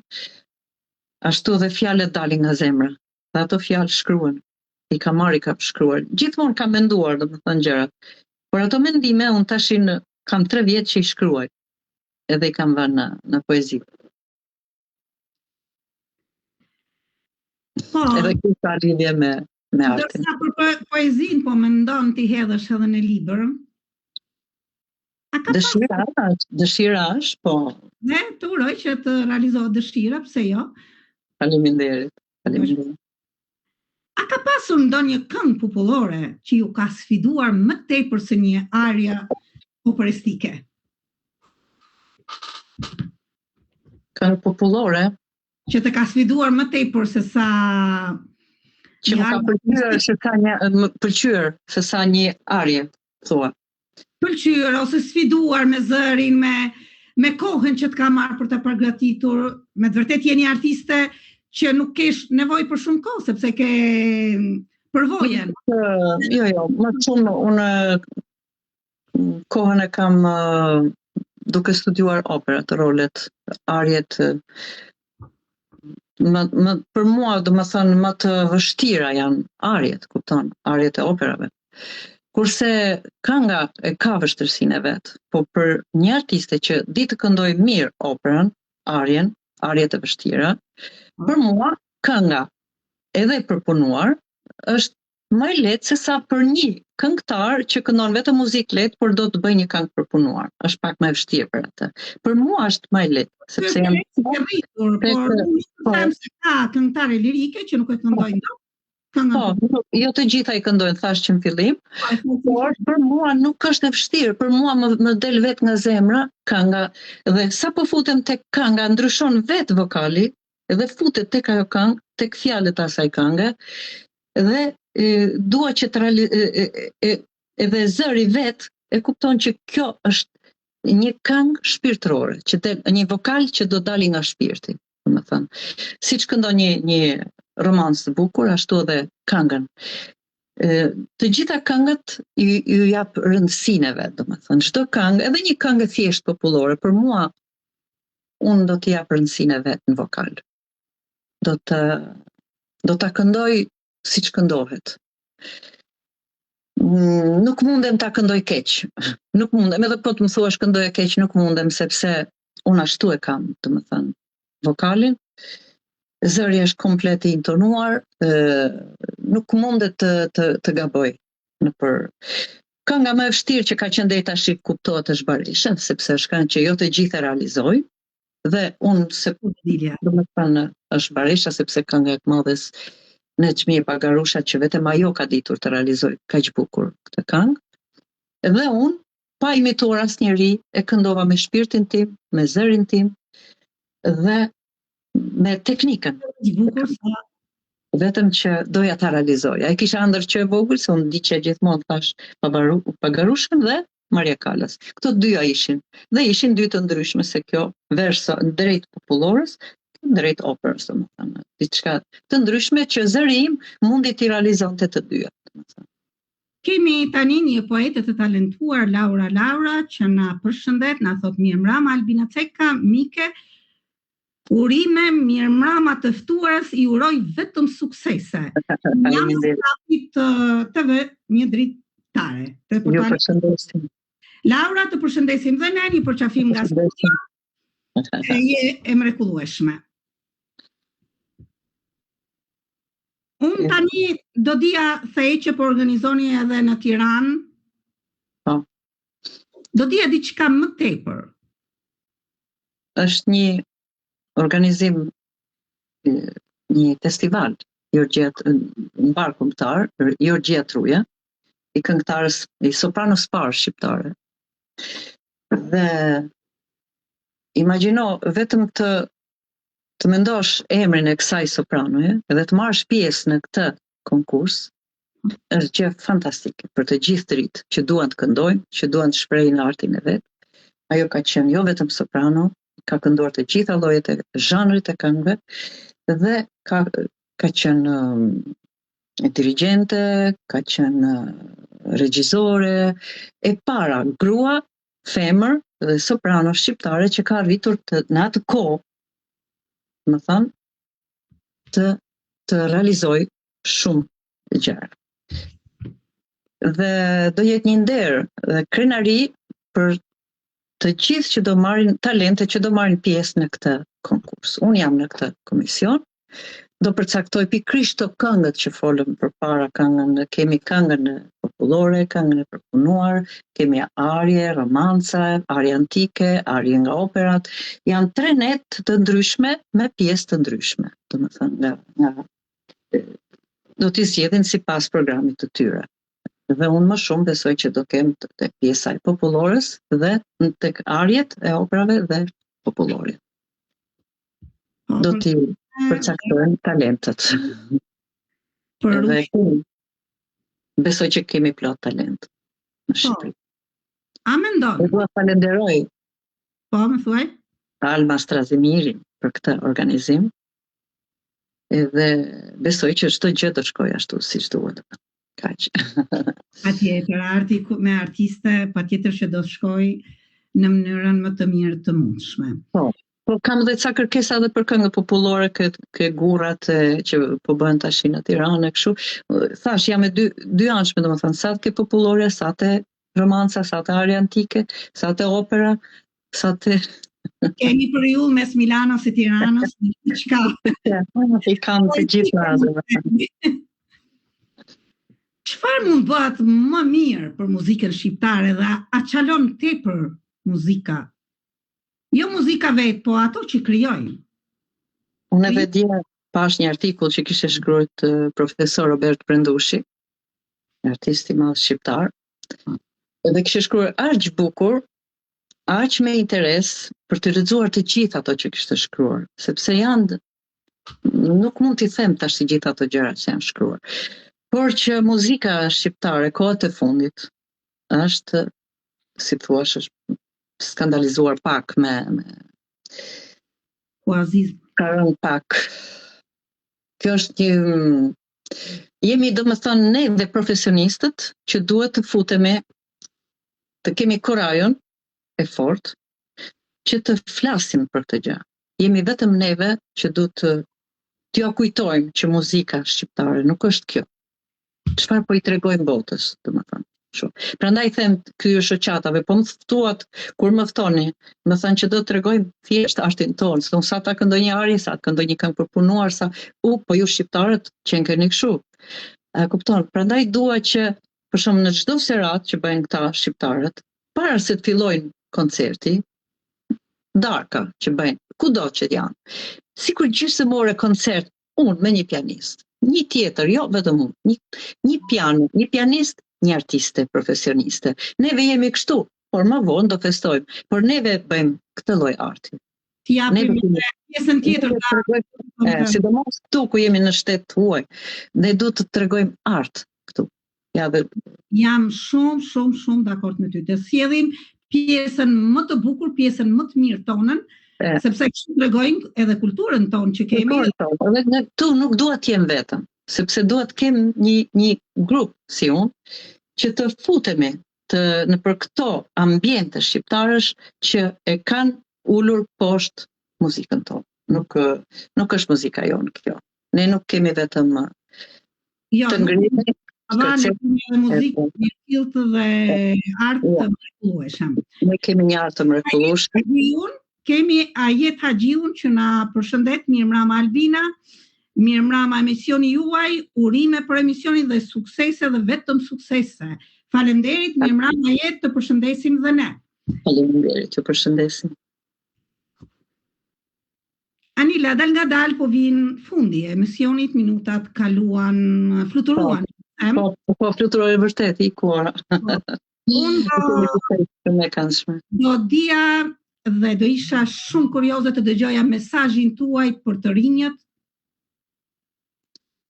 ashtu dhe fjalët dalin nga zemra. Dhe ato fjalë shkruan. I kam shkruar. Gjithmonë kam menduar, domethënë gjërat. Por ato mendime unë tashin kam 3 vjet që i shkruaj. Edhe i kam vënë në poezi. Edhe kjo ka lidhje me artin. Ndërsa për poezin, po mendon ti hedhësh edhe në libër? Dëshira është, po. Ne të uroj që të realizohet dëshira, pse jo? Faleminderit. A ka pasur ndonjë këngë popullore që ju ka sfiduar më tepër se një aria operistike? Këngë popullore? Që të ka sfiduar më tepër se sa... Që më ka pëlqyer se sa një arje, thua. Pëlqyer ose sfiduar me zërin, me kohën që të ka marrë për të përgatitur, me të vërtet je një artiste që nuk kesh nevojë për shumë kohë, sepse ke përvojën. Jo, më shumë unë kohën e kam duke studiuar operat, rolet, arjet. Për mua, domethënë, më të vështira janë arjet, kupton, arjet e operave. Kurse kënga e ka vështirësinë e vet, po për një artiste që di të këndoj mirë operën, arjen, arjet e vështira. Për mua, kënga edhe për punuar është më e lehtë se sa për një këngëtar që këndon vetëm muzikë lehtë, por do të bëj një këngë për punuar. Është pak më e vështirë për atë. Për mua është më e lehtë, sepse jam rritur, por them se ka këngëtare lirike që nuk e këndojnë dot. Po, jo të gjitha i këndojnë, thash që në fillim, por për mua nuk është e vështirë, për mua më del vetë nga zemra kënga, dhe sa po futem tek kënga, ndryshon vetë vokali, dhe futet tek ajo këngë, tek fjalët e asaj kënge, dhe dua që edhe zëri vetë e kupton që kjo është një këngë shpirtërore, një vokal që do dali nga shpirti, domethënë. Siç këndon një romancë të bukur, ashtu edhe këngën. Të gjitha këngët ju jap rëndësinë e vet, domethënë. Çdo këngë, edhe një këngë thjesht popullore, për mua unë do t'i jap rëndësinë e vet në vokal. Do ta këndoj siç këndohet. Nuk mundem ta këndoj keq. Nuk mundem, edhe po të më thuash këndoj keq, nuk mundem, sepse unë ashtu e kam, domethënë, vokalin. Zëri është komplet i intonuar, nuk mundet të gaboj. Kënga më e vështirë që ka qenë deri tash kuptohet është Baresha, sepse është këngë që jo të gjithë e realizojnë, dhe unë domethënë është Baresha sepse kënga e madhes Neçmir Pagarusha që vetëm ajo ka ditur të realizojë kaq bukur këtë këngë. Dhe unë, pa imituar asnjëri, e këndova me shpirtin tim, me zërin tim dhe me teknikën. Vetëm që doja ta realizoja. Ai kisha ëndër që e vogël, se unë diqja gjithmonë thash Pagarushën dhe Maria Callas. Këto dyja ishin. Dhe ishin dy të ndryshme, se kjo verso drejt popullores, drejt operës, domethënë. Diçka të ndryshme që zëri im mundi t'i realizonte të dyja, domethënë. Kemi tani një poete të talentuar, Laura, që na përshëndet, na thot mirëmbrëma Albina Ceka, Mike. Urime, mirëmbrëma të ftuaras, i uroj vetëm suksese. Jam stafit TV një dritare. Ju përshëndesim. Laura, të përshëndesim dhe ne, një përqafim nga studia. Je e mrekullueshme. Unë tani do dija thej që po organizoni edhe në Tiranë. Po. Do dija diçka më tepër. Është një organizim, një festival mbar kombëtar, Jorgjia Truja, i këngëtarës, i sopranos parë shqiptare. Dhe imagjino vetëm të mendosh emrin e kësaj sopranoje, edhe të marrësh pjesë në këtë konkurs, është gjë fantastike për të gjithë të rinjtë që duan të këndojnë, që duan të shprehin artin e vet. Ajo ka qenë jo vetëm soprano, ka kënduar të gjitha llojet e zhanrit e këngëve dhe ka qenë dirigjente, ka qenë regjizore, e para grua, femër dhe soprano shqiptare që ka arritur në atë kohë, më thënë, të realizoj shumë gjëra. Dhe do jetë një nder dhe krenari për të gjithë që do marrin talente, që do marrin pjesë në këtë konkurs. Unë jam në këtë komision, do përcaktoj pikërisht të këngët që folëm përpara, kemi këngën popullore, këngën e përpunuar, kemi arje, romanca, arje antike, arje nga operat, janë 3 net të ndryshme me pjesë të ndryshme, domethënë do t'i zgjedhin sipas programit të tyre. Dhe unë më shumë besoj që do kem tek pjesa e popullores dhe tek arjet e operave dhe popullore. Do t'i përcaktojnë talentet. Dhe besoj që kemi plot talent në Shqipëri. A mendon? Dua të falenderoj Po, më thuaj? Alma Strazimirin për këtë organizim. Edhe besoj që çdo gjë do shkojë ashtu siç duhet. Kaq. Patjetër, arti me artiste, patjetër që do shkojë në mënyrën më të mirë të mundshme. Po kam edhe ca kërkesa edhe për këngë popullore, ke gurrat që po bëhen tash në Tiranë kështu. Thash jam me dy anshme, domethënë sa të popullore, sa të romanca, sa të arje antike, sa të opera, sa të Kemi për ju mes Milanos e Tiranës, diçka. I kam të gjithë radhëve. Çfarë mund bëhet më mirë për muzikën shqiptare dhe a çalon tepër muzika? Jo muzika vetë, po ato që krijojnë. Unë edhe dje pash një artikull që kishte shkruar profesor Robert Prendushi, artist i madh shqiptar. Edhe kishte shkruar aq bukur, aq me interes për të lexuar të gjithë ato që kishte shkruar, sepse nuk mund t'i them tash të gjitha ato gjëra që janë shkruar. Por që muzika shqiptare kohët e fundit është, si thua, është skandalizuar pak me Kuazizm. Ka rënë pak. Kjo është jemi domethënë ne dhe profesionistët që duhet të futemi, të kemi kurajon e fortë që të flasim për këtë gjë. Jemi vetëm neve që duhet t'ju kujtojmë që muzika shqiptare nuk është kjo. Çfarë po i tregojmë botës, domethënë. Prandaj them ky është shoqatave, po më ftuat kur më ftoni, më thënë që do të tregojmë thjesht artin tonë, se unë sa ta këndoj një ari, sa të këndoj një këngë përpunuar, po ju shqiptarët që në keni kështu. Kupton, prandaj dua që për shembull në çdo serat që bëjnë këta shqiptarët, para se të fillojnë koncerti, darka që bëjnë, kudo që janë. Sikur gjysmore koncert, unë me një pianist, një tjetër, jo vetëm unë, një pianist, një artiste profesioniste. Neve jemi kështu, por më vonë do festojmë, por neve bëjmë këtë lloj arti. Ti japim pjesën tjetër sidomos këtu ku jemi në shtetë huaj, ne duhet të tregojmë art këtu. Jam shumë dakord me ty. Të sjellim pjesën më të bukur, pjesën më të mirë tonën, sepse kështu tregojnë edhe kulturën tonë që kemi. Edhe ne këtu nuk duhet të jem vetëm, sepse duhet të kem një grup si unë që të futemi në për këto ambiente shqiptarësh që e kanë ulur poshtë muzikën tonë. Nuk është muzika jonë kjo. Ne nuk kemi vetëm të ngrihet. Muzikë, një filtë dhe artë të mrekullueshëm. Ne kemi një artë të mrekullueshëm. Kemi Ajet Haxhiun që na përshëndet, mirëmbrëma Albina, mirëmbrëma emisioni juaj, urime për emisionin dhe suksese dhe vetëm suksese. Faleminderit, mirëmbrëma Ajet, të përshëndesim dhe ne. Faleminderit, të përshëndesim. Anila, dal nga dal po vin fundi e emisionit, minutat kaluan, fluturuan. Po fluturoj vërtet, i kuara. Unë do dija dhe do isha shumë kurioze të dëgjoja mesazhin tuaj për të rinjët,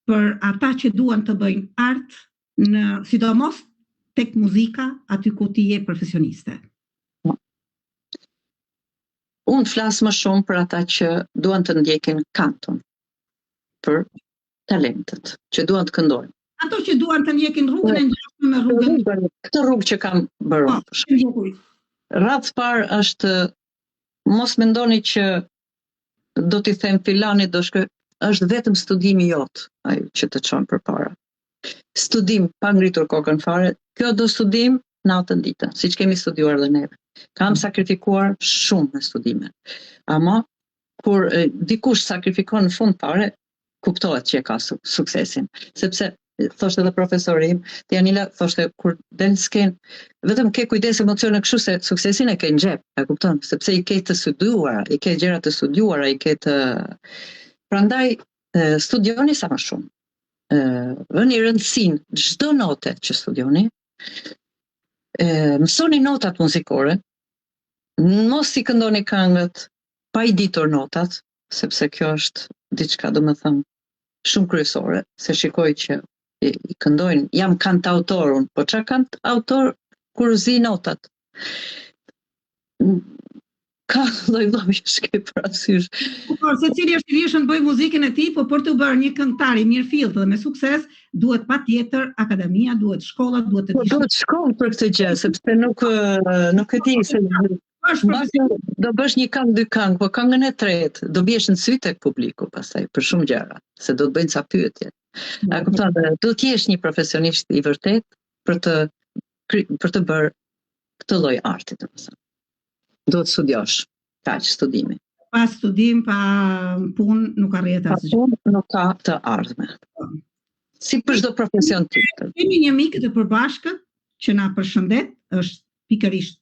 për ata që duan të bëjnë art, sidomos tek muzika, aty ku ti je profesioniste. Unë flas më shumë për ata që duan të ndjekin kanton, për talentet, që duan të këndojnë. Ato që duan të ndjekin rrugën e ngjashme me rrugën. Këtë rrugë që kam bërë. Radhë parë është mos mendoni që do t'i them filani do shkoj, është vetëm studimi jot ajo që të çon përpara. Studim pa ngritur kokën fare, kjo do studim natën ditën, siç kemi studiuar dhe neve. Kam sakrifikuar shumë me studime. Ama kur dikush sakrifikon në fund fare, kuptohet që e ka suksesin, sepse thoshte edhe profesori im, Janila thoshte kur del sken, vetëm ke kujdes emocione kështu se suksesin e ke në xhep, e kupton, sepse i ke të studiuara, i ke gjëra të studiuara, i ke të prandaj studioni sa më shumë. Vëni rëndësinë çdo note që studioni, mësoni notat muzikore, mos i këndoni këngët pa i ditur notat, sepse kjo është diçka domethënë shumë kryesore, se shikoj që i këndojnë, jam kantautor unë, po çfarë kantautor kur zi notat? Ka lloj-lloj shkej parasysh. Por secili është i lirshëm të bëjë muzikën e tij, po për të bërë një këngëtar i mirëfillt dhe me sukses, duhet patjetër akademia, duhet shkolla, duhet të dish. Duhet shkollë për këtë gjë, sepse nuk e di se do bësh një këngë, dy këngë, po këngën e tretë do biesh në sy tek publiku pastaj për shumë gjëra, se do të bëjnë ca pyetje. A kupton, do të jesh një profesionist i vërtet për të bërë këtë lloj arti, domethënë. Do të studiosh. kaq studimi. Pa studim, pa punë, nuk arrihet Pa asgjë. punë nuk ka të ardhme. Si për çdo profesion tjetër. Kemi një mikë të përbashkët që na përshëndet, është pikërisht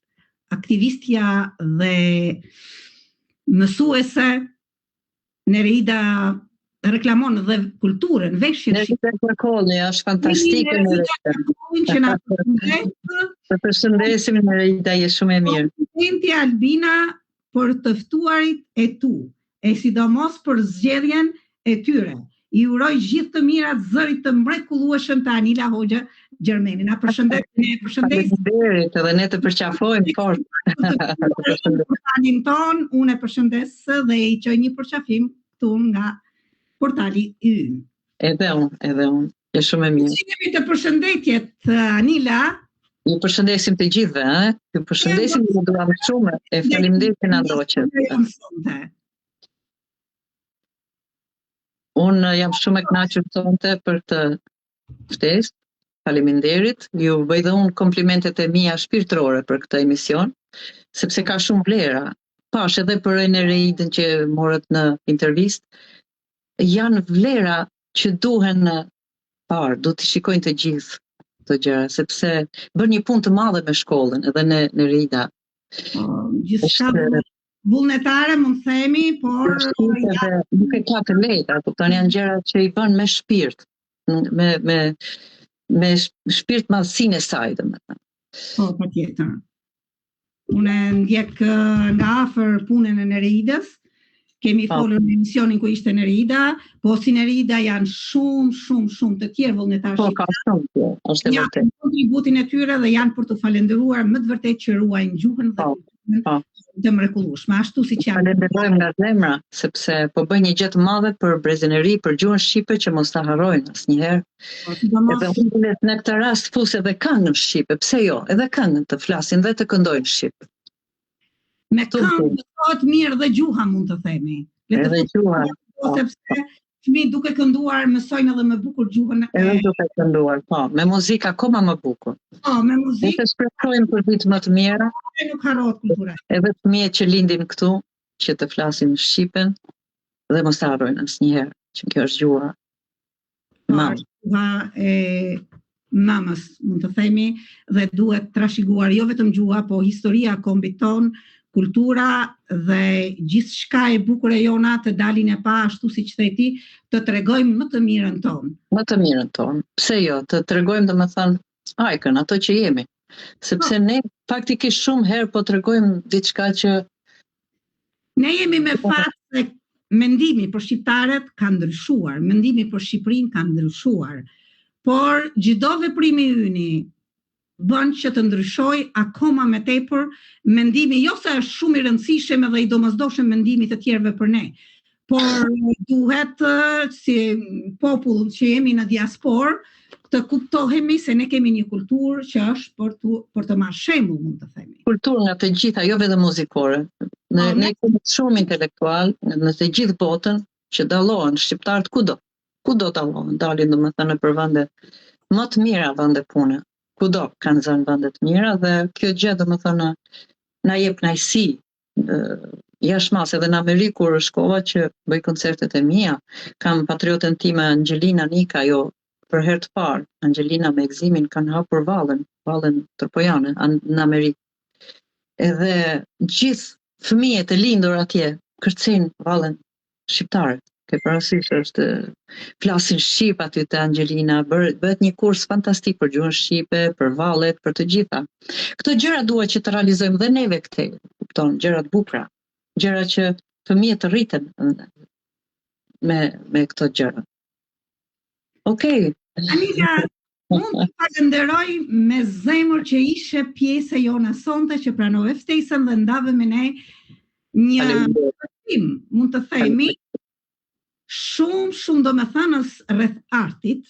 aktivistja dhe mësuese Nereida, reklamon dhe kulturën, veshjen Nereida Kërkolli është fantastike Nereida. që na përshëndet. Të përshëndesim Nereida, je shumë e mirë. Presidenti Albina për të ftuarit e tu, e sidomos për zgjedhjen e tyre. I uroj gjithë të mirat zërit të mrekullueshëm të Anila Hoxha Gjermeni. Na përshëndet, ne përshëndesim. Faleminderit, edhe ne të përqafojmë fort. Portalin ton, unë e përshëndes dhe i çoj një përqafim këtu nga portali ynë. Edhe unë, je shumë e mirë. Jemi të përshëndetjet, Anila. Ju përshëndesim të gjithëve, ju përshëndesim dhe duam shumë, e faleminderit na ndoqët. Unë jam shumë e kënaqur sonte për të ftesë. Faleminderit. Ju bëj dhe unë komplimentet e mia shpirtërore për këtë emision, sepse ka shumë vlera. Pash edhe për Nereidën që morët në intervistë, janë vlera që duhen parë, du të shikojnë të gjithë të gjëra, sepse bën një punë të madhe me shkollën, edhe në Nereida. Gjithçka vullnetare mund të themi, por nuk e ka të lehta, kupton, janë gjëra që i bën me shpirt, me shpirt madhësinë e saj, domethënë. Po, patjetër. Unë ndjek nga afër punën e Nereidës. Kemi folur në emisionin ku ishte Nereida, po si Nereida janë shumë të tjerë vullnetarë. Po, ka shumë të, është e vërtet. Janë kontributin e tyre dhe janë për të falendëruar më të vërtet që ruajnë gjuhën dhe të mrekullueshme, ashtu siç janë. Falenderojmë nga zemra, sepse po bëjnë një gjë të madhe për brezeneri, për gjuhën shqipe që mos ta harrojnë asnjëherë. Edhe unë në këtë rast fus edhe këngën shqipe, pse jo? Edhe këngën të flasin dhe të këndojnë shqip. Me këngë bëhet mirë dhe gjuha, mund të themi. Edhe gjuha. Sepse fëmijët duke kënduar mësojnë edhe më bukur gjuhën. Edhe duke kënduar, po, me muzikë akoma më bukur. Po, me muzikë. Ne të shpresojmë për ditë më të mira. Nuk harrohet kultura. Edhe fëmijët që lindin këtu, që të flasin shqipen dhe mos ta harrojnë asnjëherë, që kjo është gjuha e madhe. Gjuha e mamës, mund të themi, dhe duhet trashëguar jo vetëm gjuha, po historia e kombit ton, kultura dhe gjithçka e bukur e jona të dalin e pa ashtu siç the ti, të tregojmë më të mirën tonë. Më të mirën tonë. Pse jo, të tregojmë domethënë ajkën, ato që jemi. Sepse ne faktikisht shumë herë po tregojmë diçka që ne jemi me fat se mendimi për shqiptarët ka ndryshuar, mendimi për Shqipërinë ka ndryshuar. Por çdo veprim i yni bën që të ndryshoj akoma më tepër mendimi, jo se është shumë i rëndësishëm edhe i domosdoshëm mendimi të tjerëve për ne, por duhet si popull që jemi në diasporë të kuptohemi se ne kemi një kulturë që është për të marrë shembull, mund të themi. Kulturë nga të gjitha, jo vetëm muzikore. Ne kemi shumë intelektual në të gjithë botën që dallohen shqiptarët kudo dallohen, dalin domethënë për vende më të mira, vende pune. Kudo kanë zënë vende të mira dhe kjo gjë domethënë na jep kënaqësi. Jashtëmas edhe në Amerikë kur shkova që bëj koncertet e mia, kam patriotën time Angelina Nika, jo për herë të parë, Angelina me Gzimin kanë hapur vallën Tërpojane në Amerikë. Edhe gjithë fëmijët e lindur atje kërcejnë vallën shqiptare. Ke parasysh është flasin shqip aty te Angelina, bëhet një kurs fantastik për gjuhën shqipe, për vallet, për të gjitha. Këto gjëra duhet që të realizojmë dhe neve këtej, kupton, gjëra të bukura, gjëra që fëmijët të rriten me këto gjëra. Okej. Anila, mund të falenderoj me zemër që ishe pjesë e jona sonte, që pranove ftesën dhe ndave me ne një tim, mund të themi, shumë domethënës rreth artit.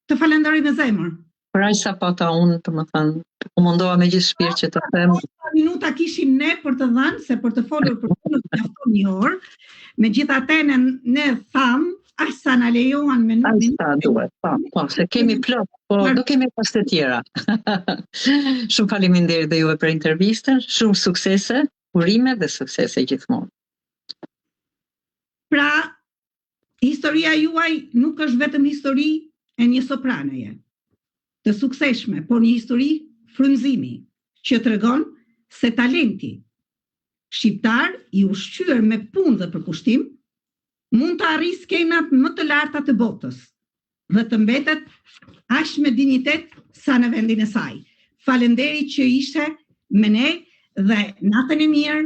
Të falenderoj me zemër. Për aq sa pata unë, domethënë, u mundova me gjithë shpirt që të them. Minuta kishim ne për të dhënë, se për të folur për punën mjafton një orë. Megjithatë ne tham, aq sa na lejohan minutë. Aq sa duhet, po, se kemi plot, po do kemi pas të tjera. Shumë faleminderit dhe juve për intervistën, shumë suksese urime dhe suksese gjithmonë. Pra, historia juaj nuk është vetëm histori e një sopraneje të sukseshme, por një histori frymëzimi që tregon se talenti shqiptar i ushqyer me punë dhe përkushtim mund të arrijë skenat më të larta të botës dhe të mbetet aq me dinjitet sa në vendin e saj. Faleminderit që ishe me ne dhe natën e mirë.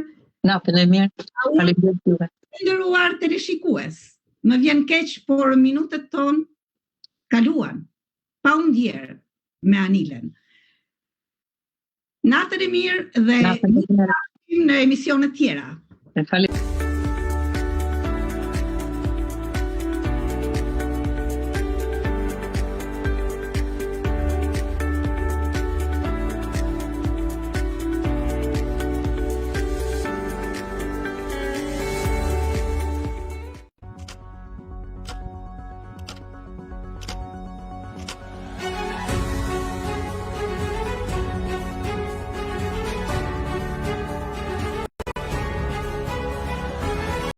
Natën e mirë. Faleminderit juve. Nderuar teleshikues, më vjen keq, por minutet tonë kaluan pa u ndjerë me Anilen. Natën e mirë dhe në emisionet tjera. Faleminderit.